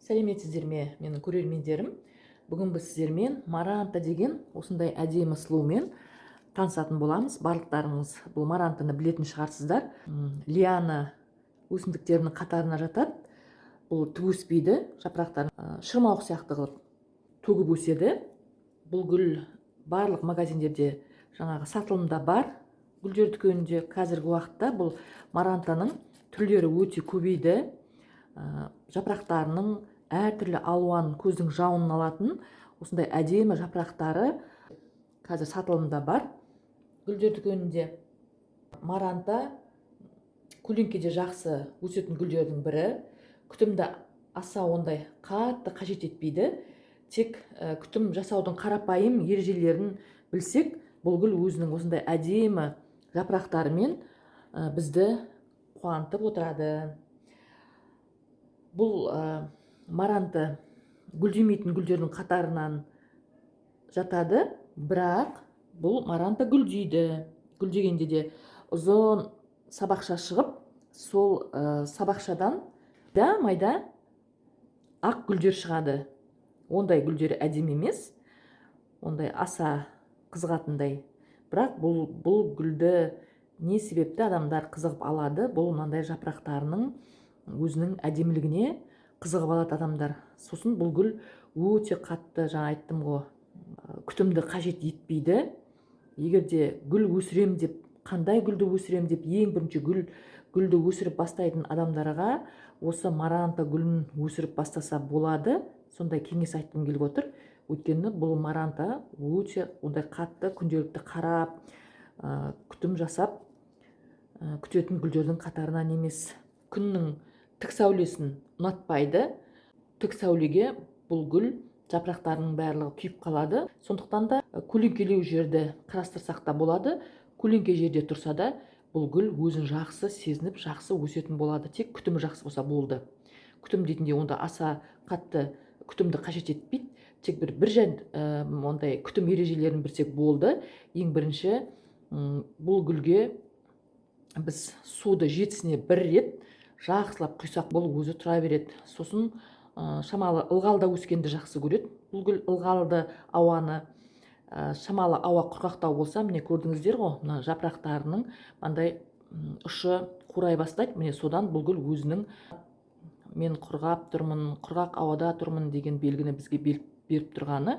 Сәлеметсіздер ме, менің көрермендерім. Бүгін біз сіздермен маранта деген осындай әдемі сұлумен танысатын боламыз. Барлықтарыңыз бұл марантаны білетін шығарсыздар. Лиана өсімдіктерінің қатарына жатады. Бұл түк өспейді, жапырақтарын шырмауық сияқты қылып төгіп өседі. Бұл гүл барлық магазиндерде жаңағы сатылымда бар. Гүлдер дүкенінде қазіргі уақытта бұл марантаның түрлері өте көбейді. Жапырақтарының әртүрлі алуан көздің жауын алатын осындай әдемі жапырақтары қазір сатылымда бар. Гүлдер дүкенінде маранта көлеңкеде жақсы өсетін гүлдердің бірі. Күтімді аса ондай қатты қажет етпейді. Тек күтім жасаудың қарапайым ережелерін білсек, бұл гүл өзінің осындай әдемі жапырақтарымен бізді қуантып отырады. Бұл маранта гүлдемейтін гүлдердің қатарынан жатады, бірақ бұл маранта гүлдейді. Гүлдегенде де ұзын сабақша шығып, сол сабақшадан майда ақ гүлдер шығады. Ондай гүлдері әдемі емес, ондай аса қызығатындай. Бірақ бұл гүлді не себепті адамдар қызығып алады? Бұл мынандай жапырақтарының өзінің әдемілігіне қызығып алады адамдар. Сосын бұл гүл өте қатты, жаңа айттым ғой, күтімді қажет етпейді. Егерде гүл өсірем деп, қандай гүлді өсірем деп ең бірінші гүлді өсіріп бастайтын адамдарға осы маранта гүлін өсіріп бастаса болады. Сондай кеңес айтқым келіп отыр. Өйткені бұл маранта өте ондай қатты күнделікті қарап, күтім жасап күтетін гүлдердің қатарынан емес. Күннің тік сәулесін ұнатпайды. Тік сәулеге бұл гүл жапырақтарының барлығы күйіп қалады. Сондықтан да көлеңкелеу жерді қарастырсақ та болады. Көлеңке жерде тұрса да бұл гүл өзін жақсы сезініп, жақсы өсетін болады. Тек күтімі жақсы болса болды. Күтім дейтінде онда аса қатты күтімді қажет етпейді. Тек бір ондай күтім ережелерін білсек болды. Ең бірінші, бұл гүлге біз суды жетісіне бір рет жақсылап құйсақ, бұл өзі тұра береді. Сосын шамалы ылғалда өскенді жақсы көреді. Бұл гүл ылғалды ауаны, шамалы ауа құрғақтау болса, міне көрдіңіздер ғой, мына жапырақтарының мынандай ұшы қурай бастайды. Міне содан бұл гүл өзінің мен құрғап тұрмын, құрғақ ауада тұрмын деген белгіні бізге беріп тұрғаны.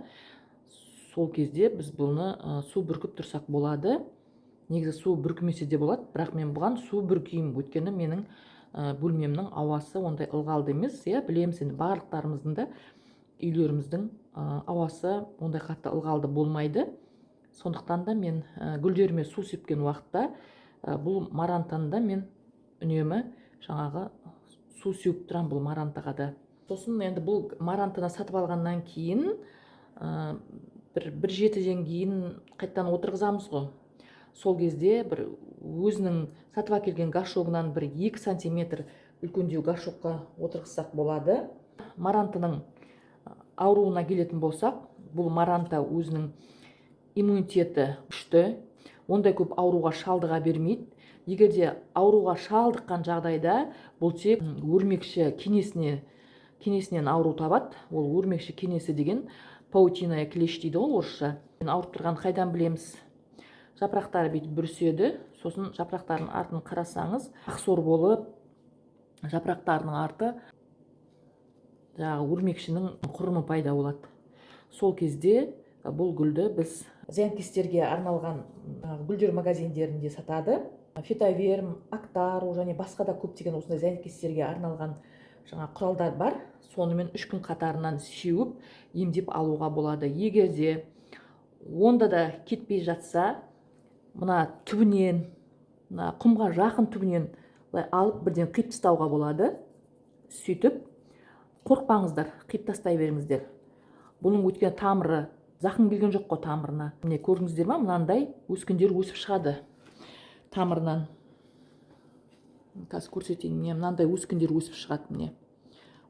Сол кезде біз бұны су бүркіп тұрсақ болады. Негізі су бүркімесе де болады, бірақ мен бұған су бүркеймін. Өйткені менің бөлмемнің ауасы ондай ылғалды емес. Білеміз, енді барлықтарымыздың да үйлеріміздің ауасы ондай қатты ылғалды болмайды. Сондықтан да мен гүлдеріме су сепкен уақытта бұл марантаны да мен үнемі жаңағы су сеуіп тұрам бұл марантаға да. Сосын енді бұл марантаны сатып алғаннан кейін бір жетіден кейін қайттан отырғызамыз ғой. Сол кезде бір өзінің сатып әкелген горшогынан бір 2 сантиметр үлкендеу горшокқа отырғызсақ болады. Марантаның ауруына келетін болсақ, бұл маранта өзінің иммунитеті күшті, ондай көп ауруға шалдыға бермейді. Егерде ауруға шалдыққан жағдайда бұл тек өрмекші кенесінен ауру табады. Ол өрмекші кенесі деген паутиная клещ дейді ғой орысша. Ауырып тұрған қайдан білеміз? Жапырақтары бүйтіп бүріседі. Сосын жапырақтардың артын қарасаңыз, ақсор болып, жапырақтарының арты жаңағы өрмекшінің құрымы пайда болады. Сол кезде бұл гүлді біз зиянкестерге арналған гүлдер магазиндерінде сатады. Фитоверм, Актару және басқа да көптеген осындай зиянкестерге арналған жаңа құралдар бар. Сонымен 3 күн қатарынан сеуіп, емдеп алуға болады. Егерде онда да кетпей жатса, мына түбінен, құмға жақын түбінен алып бірден қиып тастауға болады. Сөйтіп, қорықпаңыздар, қиып тастай беріңіздер. Бұның өткен тамыры зақым келген жоқ қой тамырына. Міне көрдіңіздер ме, мынандай өскіндер өсіп шығады тамырынан. Қазір көрсетейін, мынандай өскіндер өсіп шығады. Міне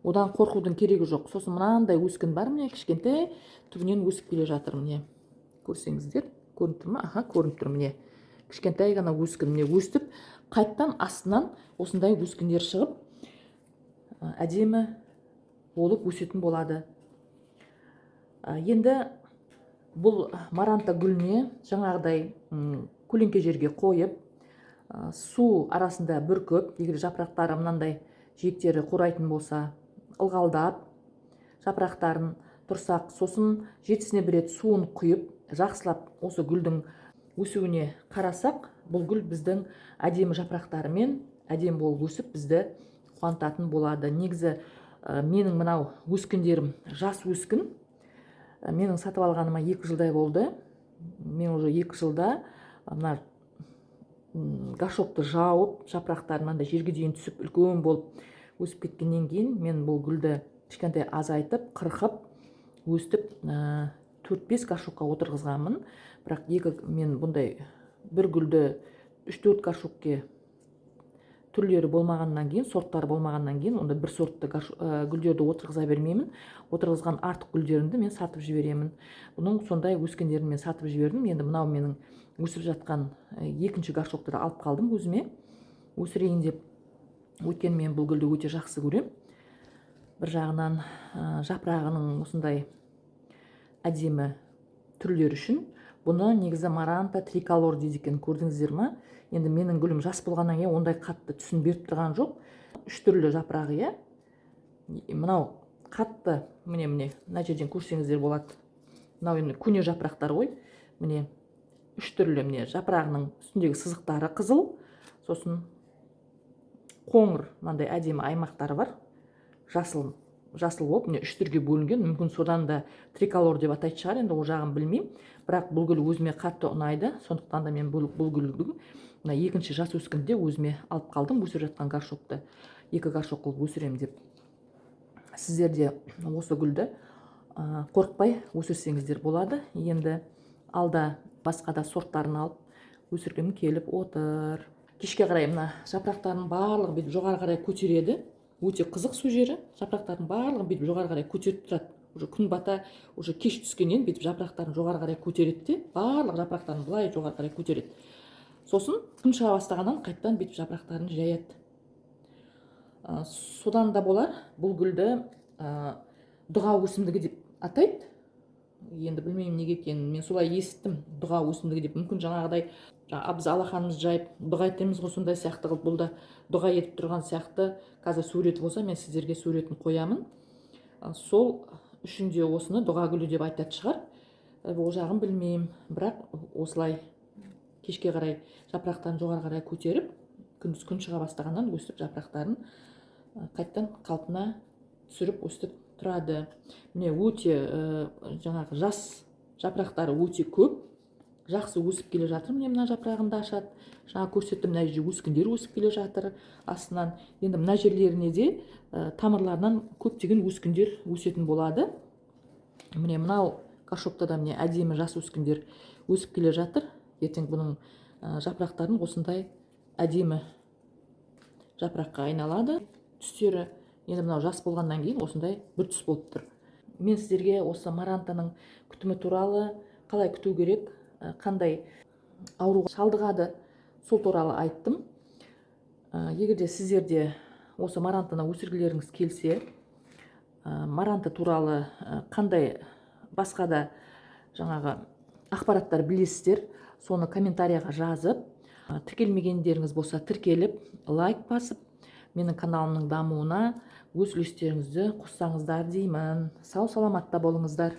одан қорқудың керегі жоқ. Сосын мынандай өскін бар, міне кішкентай түбінен өсіп келе жатыр. Міне көрсеңіздер, көрініп тұр ма? Аха, көрініп тұр. Міне кішкентай ғана өскін, міне өстіп, қайттан астынан осындай өскіндер шығып, әдемі болып өсетін болады. Енді бұл маранта гүліне жаңағыдай көлеңке жерге қойып, су арасында бүркіп, егер жапырақтары мынандай жиектері қурайтын болса, ылғалдап жапырақтарын тұрсақ, сосын жетісіне бір рет суын құйып, жақсылап осы гүлдің өсуіне қарасақ, бұл гүл біздің әдемі жапырақтарымен әдемі болып өсіп, бізді қуантатын болады. Негізі менің мынау өскіндерім жас өскін. Менің сатып алғаныма 2 жылдай болды. Мен уже 2 жылда мына горшокты жауып, жапырақтары мынандай жерге дейін түсіп, үлкен болып өсіп кеткеннен кейін мен бұл гүлді кішкентай азайтып, қырқып, өстіп 4-5 горшокқа отырғызғанмын. Бірақ мен бұндай бір гүлді 3-4 горшокке түрлері болмағаннан кейін, сорттары болмағаннан кейін, онда бір сортты гүлдерді отырғыза бермеймін. Отырғызған артық гүлдерімді мен сатып жіберемін. Бұның сондай өскендерін мен сатып жібердім. Енді мынау менің өсіп жатқан 2-ші горшокты да алып қалдым өзіме. Өсірейін деп. Өйткені мен бұл гүлді өте жақсы көрем. Бір жағынан жапырағының осындай әдемі түрлері үшін бұны негізі маранта триколор дейді екен, көрдіңіздер ма? Енді менің гүлім жас болғаннан кейін ондай қатты түсін беріп тұрған жоқ. 3 түрлі жапырағы, иә. Мынау қатты, міне мына жерден көрсеңіздер болады. Мынау енді көне жапырақтар ғой. Міне 3 түрлі, міне жапырағының үстіндегі сызықтары қызыл, сосын қоңыр, мынандай әдемі аймақтары бар. Жасыл болып, міне 3 түрге бөлінген. Мүмкін содан да триколор деп атайтын шығар, енді ол жағын білмеймін. Бірақ бұл гүл өзіме қатты ұнайды. Сондықтан да мен бұл гүлдің 2-ші жас өскінде өзіме алып қалдым. Өсіп жатқан горшокты 2 горшок қылып өсірем деп. Сіздер де осы гүлді қорықпай өсірсеңіздер болады. Енді алда басқа да сорттарын алып өсіргім келіп отыр. Кешке қарай мына жапырақтардың барлығы бүйтіп жоғары қарай көтереді. Өте қызық сол жері. Жапырақтардың барлығы бүйтіп жоғары қарай көтеріп тұрады. Уже күн бата, уже кеш түскеннен бүйтіп жапырақтарын жоғары қарай көтереді де, барлық жапырақтарын былай жоғары қарай көтереді. Сосын күн шыға бастағаннан қайттан бүйтіп жапырақтарын жаяды. Содан да болар, бұл гүлді дұға өсімдігі деп атайды. Енді білмеймін неге екенін, мен солай естіттім, дұға өсімдігі деп. Мүмкін жаңағыдай абыз алақанымыз жайып дұға етеміз ғой, сондай сияқты қылып, бұл да дұға етіп тұрған сияқты. Қазір суреті болса, мен сіздерге суретін қоямын. Сол үшін де осыны дұға гүлі деп айтады шығар. Ол жағын білмеймін, бірақ осылай кешке қарай жапырақтарын жоғары қарай көтеріп, күндіз күн шыға бастағаннан өстіп жапырақтарын қайттан қалпына түсіріп өстіп тұрады. Міне өте жаңағы жас жапырақтары өте көп, жақсы өсіп келе жатыр. Міне мына жапырағында ашады. Жаңа көрсеттім, мына жерде өскіндер өсіп келе жатыр астынан. Енді мына жерлеріне де тамырларынан көптеген өскіндер өсетін болады. Міне мынау горшокта да міне әдемі жас өскіндер өсіп келе жатыр. Ертең бұның жапырақтарын осындай әдемі жапыраққа айналады. Түстері енді мынау жас болғаннан кейін осындай бір түс болып тұр. Мен сіздерге осы марантаның күтімі туралы, қалай күту керек, қандай ауруға шалдығады, сол туралы айттым. Егер де сіздерде осы марантаны өсіргілеріңіз келсе, маранта туралы қандай басқа да жаңағы ақпараттар білесіздер, соны комментарияға жазып, тіркелмегендеріңіз болса тіркеліп, лайк басып, менің каналымның дамуына өз үлестеріңізді қоссаңыздар деймін. Сау саламатта болыңыздар.